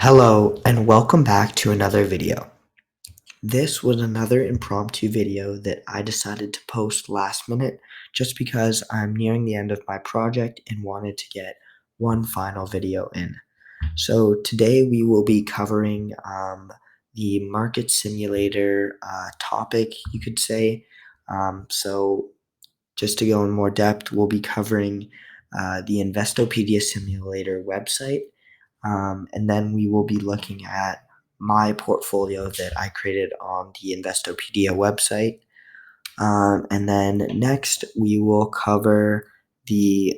Hello and welcome back to another video. This was another impromptu video that I decided to post last minute just because I'm nearing the end of my project and wanted to get one final video in. So today we will be covering the market simulator topic, you could say. So just to go in more depth, we'll be covering the Investopedia simulator website. And then we will be looking at my portfolio that I created on the Investopedia website. And then next, we will cover the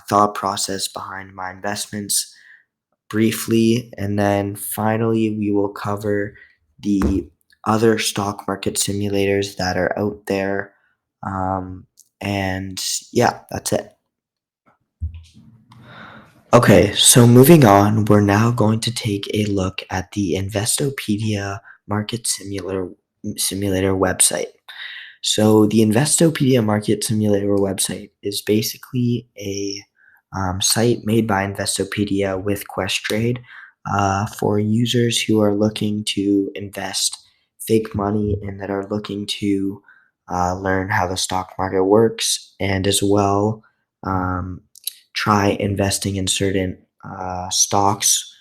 thought process behind my investments briefly. And then finally, we will cover the other stock market simulators that are out there. And yeah, that's it. Okay, so moving on, we're now going to take a look at the Investopedia Market Simulator website. So the Investopedia Market Simulator website is basically a site made by Investopedia with Questrade for users who are looking to invest fake money and that are looking to learn how the stock market works, and as well try investing in certain stocks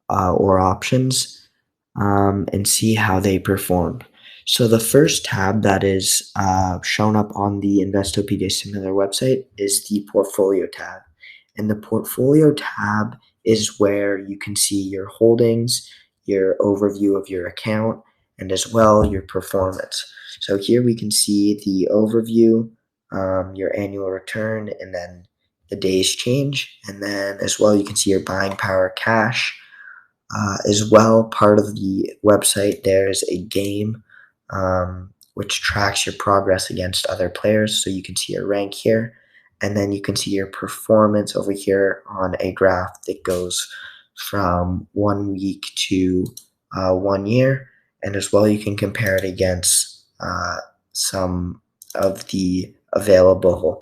or options and see how they perform. So the first tab that is shown up on the Investopedia Simulator website is the Portfolio tab. And the Portfolio tab is where you can see your holdings, your overview of your account, and as well your performance. So here we can see the overview, your annual return, and then the day's change. And then as well you can see your buying power cash. As well, part of the website, there's a game which tracks your progress against other players. So you can see your rank here, and then you can see your performance over here on a graph that goes from 1 week to 1 year. And as well, you can compare it against some of the available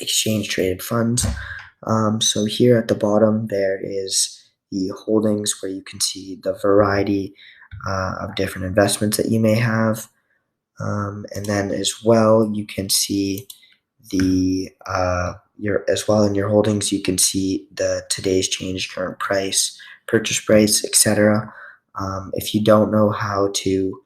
exchange traded funds. So here at the bottom, there is the holdings where you can see the variety of different investments that you may have. And then as well, you can see the as well in your holdings, you can see the today's change, current price, purchase price, etc. If you don't know how to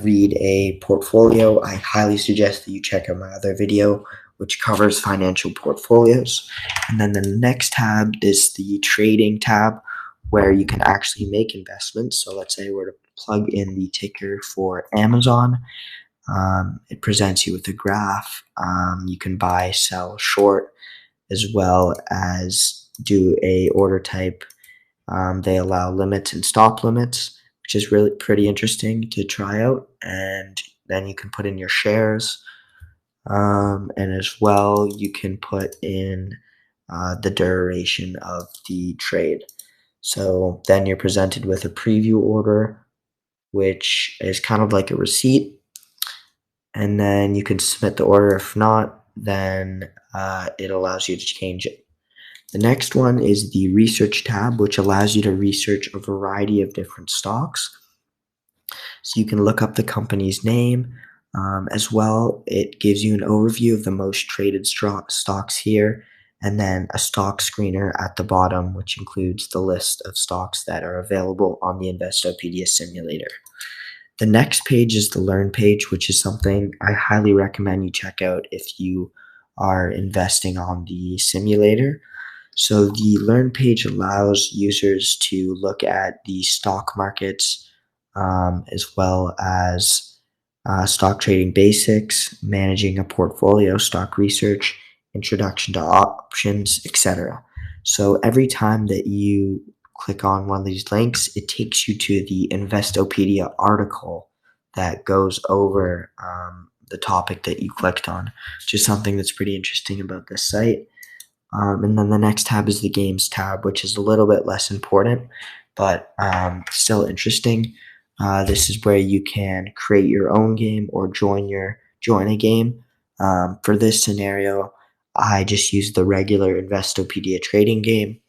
read a portfolio, I highly suggest that you check out my other video, which covers financial portfolios. And then the next tab is the trading tab, where you can actually make investments. So let's say we're to plug in the ticker for Amazon. It presents you with a graph. You can buy, sell, short, as well as do a order type. They allow limits and stop limits, which is really pretty interesting to try out. And then you can put in your shares. And as well, you can put in the duration of the trade. So then you're presented with a preview order, which is kind of like a receipt. And then you can submit the order. If not, then it allows you to change it. The next one is the research tab, which allows you to research a variety of different stocks. So you can look up the company's name. As well, it gives you an overview of the most traded stocks here, and then a stock screener at the bottom, which includes the list of stocks that are available on the Investopedia simulator. The next page is the Learn page, which is something I highly recommend you check out if you are investing on the simulator. So the Learn page allows users to look at the stock markets, as well as stock trading basics, managing a portfolio, stock research, introduction to options, etc. So every time that you click on one of these links, it takes you to the Investopedia article that goes over the topic that you clicked on, which is something that's pretty interesting about this site. And then the next tab is the Games tab, which is a little bit less important, but still interesting. This is where you can create your own game or join a game. For this scenario, I just used the regular Investopedia trading game.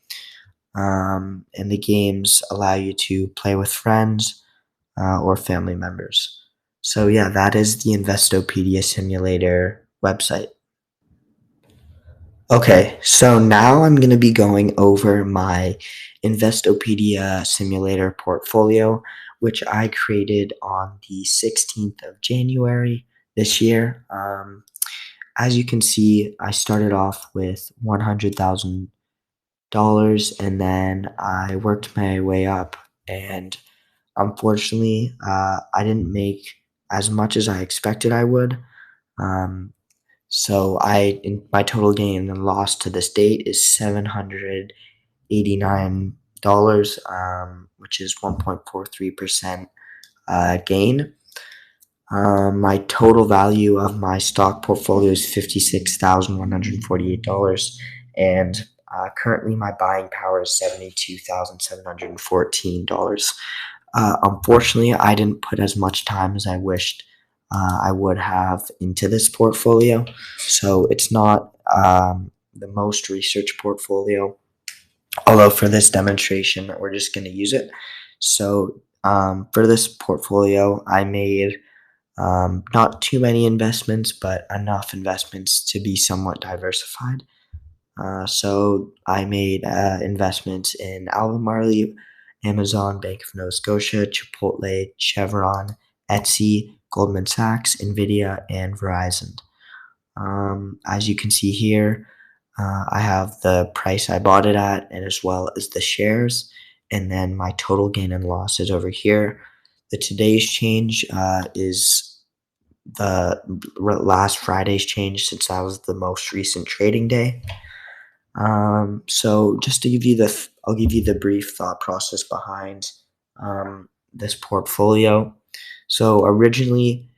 and the games allow you to play with friends or family members. So yeah, that is the Investopedia Simulator website. Okay, so now I'm going to be going over my Investopedia Simulator portfolio, which I created on the 16th of January this year. As you can see, I started off with $100,000 and then I worked my way up. And unfortunately, I didn't make as much as I expected I would. Um, my total gain and loss to this date is $789, which is 1.43% gain. My total value of my stock portfolio is $56,148, and currently my buying power is $72,714. Unfortunately, I didn't put as much time as I wished I would have into this portfolio, so it's not the most researched portfolio. Although for this demonstration, we're just going to use it. So for this portfolio, I made not too many investments, but enough investments to be somewhat diversified. So I made investments in Albemarle, Amazon, Bank of Nova Scotia, Chipotle, Chevron, Etsy, Goldman Sachs, Nvidia, and Verizon. As you can see here, I have the price I bought it at, and as well as the shares, and then my total gain and loss is over here. The today's change is the last Friday's change, since that was the most recent trading day. So just to give you I'll give you the brief thought process behind this portfolio. So originally,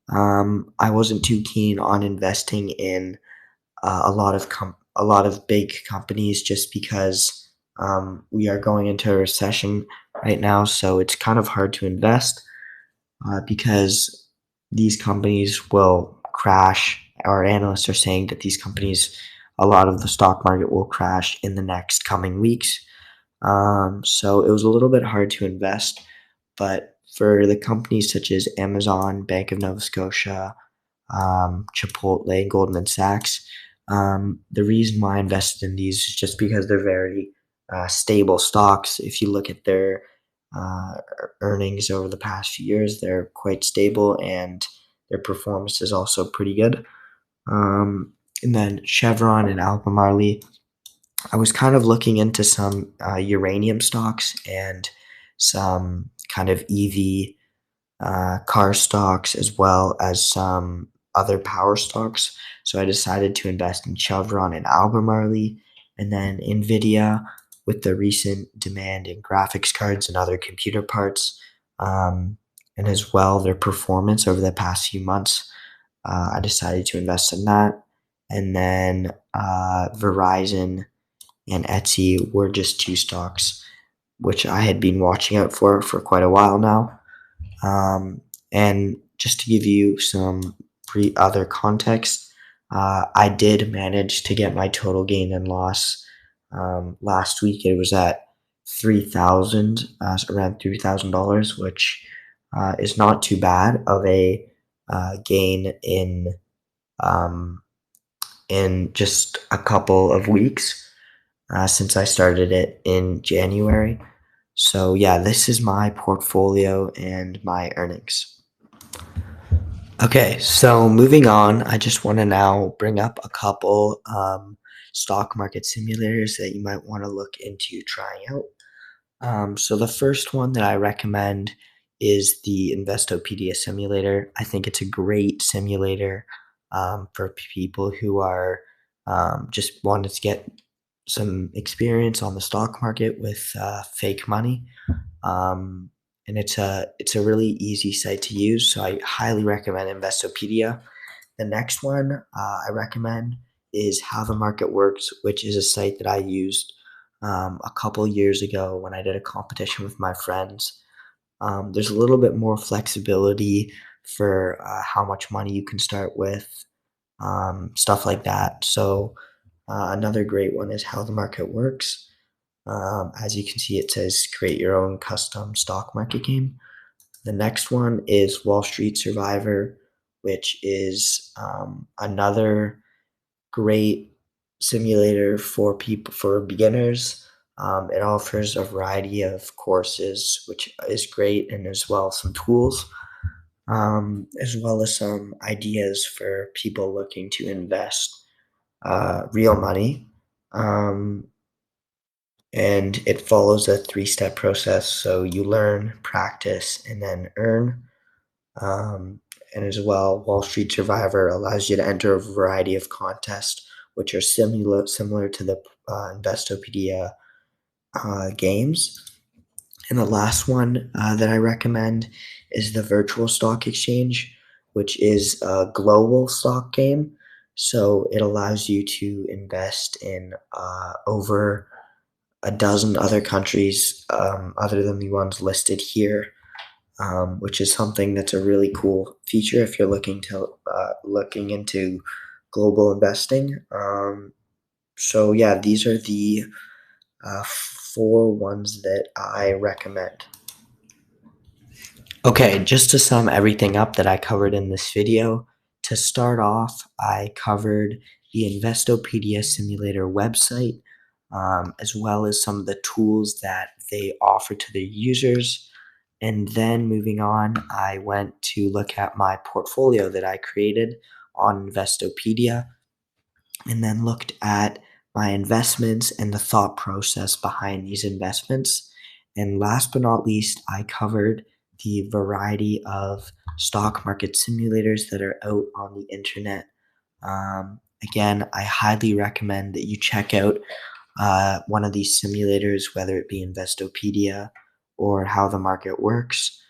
I wasn't too keen on investing in a lot of big companies just because we are going into a recession right now. So it's kind of hard to invest because these companies will crash. Our analysts are saying that these companies, a lot of the stock market will crash in the next coming weeks. So it was a little bit hard to invest, but for the companies such as Amazon, Bank of Nova Scotia, Chipotle, Goldman Sachs, the reason why I invested in these is just because they're very stable stocks. If you look at their uh, earnings over the past few years, they're quite stable and their performance is also pretty good. And then Chevron and Albemarle, I was kind of looking into some uranium stocks and some kind of EV car stocks as well as some other power stocks. So I decided to invest in Chevron and Albemarle, and then Nvidia with the recent demand in graphics cards and other computer parts, and as well their performance over the past few months. I decided to invest in that, and then Verizon and Etsy were just two stocks which I had been watching out for quite a while now. And just to give you some other context, I did manage to get my total gain and loss last week. It was at 3,000, around $3,000, which is not too bad of a gain um, in just a couple of weeks since I started it in January. So yeah, this is my portfolio and my earnings. Okay, so moving on, I just want to now bring up a couple stock market simulators that you might want to look into trying out. So the first one that I recommend is the Investopedia simulator. I think it's a great simulator for people who are just wanting to get some experience on the stock market with fake money. Um, and it's a really easy site to use, so I highly recommend Investopedia. The next one I recommend is How the Market Works, which is a site that I used a couple years ago when I did a competition with my friends. There's a little bit more flexibility for how much money you can start with, stuff like that. So another great one is How the Market Works. As you can see, it says create your own custom stock market game. The next one is Wall Street Survivor, which is another great simulator for people for beginners. It offers a variety of courses, which is great, and as well some tools, as well as some ideas for people looking to invest real money. Um, and it follows a three-step process. So you learn, practice, and then earn. Um, and as well, Wall Street Survivor allows you to enter a variety of contests, which are similar to the Investopedia games. And the last one that I recommend is the Virtual Stock Exchange, which is a global stock game. So it allows you to invest in over a dozen other countries other than the ones listed here, which is something that's a really cool feature if you're looking into global investing. So yeah, these are the 4 ones that I recommend. Okay, just to sum everything up that I covered in this video, to start off, I covered the Investopedia simulator website, as well as some of the tools that they offer to their users. And then moving on, I went to look at my portfolio that I created on Investopedia, and then looked at my investments and the thought process behind these investments. And last but not least, I covered the variety of stock market simulators that are out on the internet. Again, I highly recommend that you check out one of these simulators, whether it be Investopedia or How the Market Works.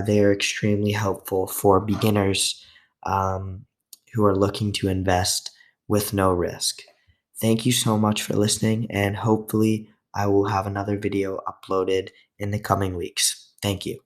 They are extremely helpful for beginners who are looking to invest with no risk. Thank you so much for listening, and hopefully, I will have another video uploaded in the coming weeks. Thank you.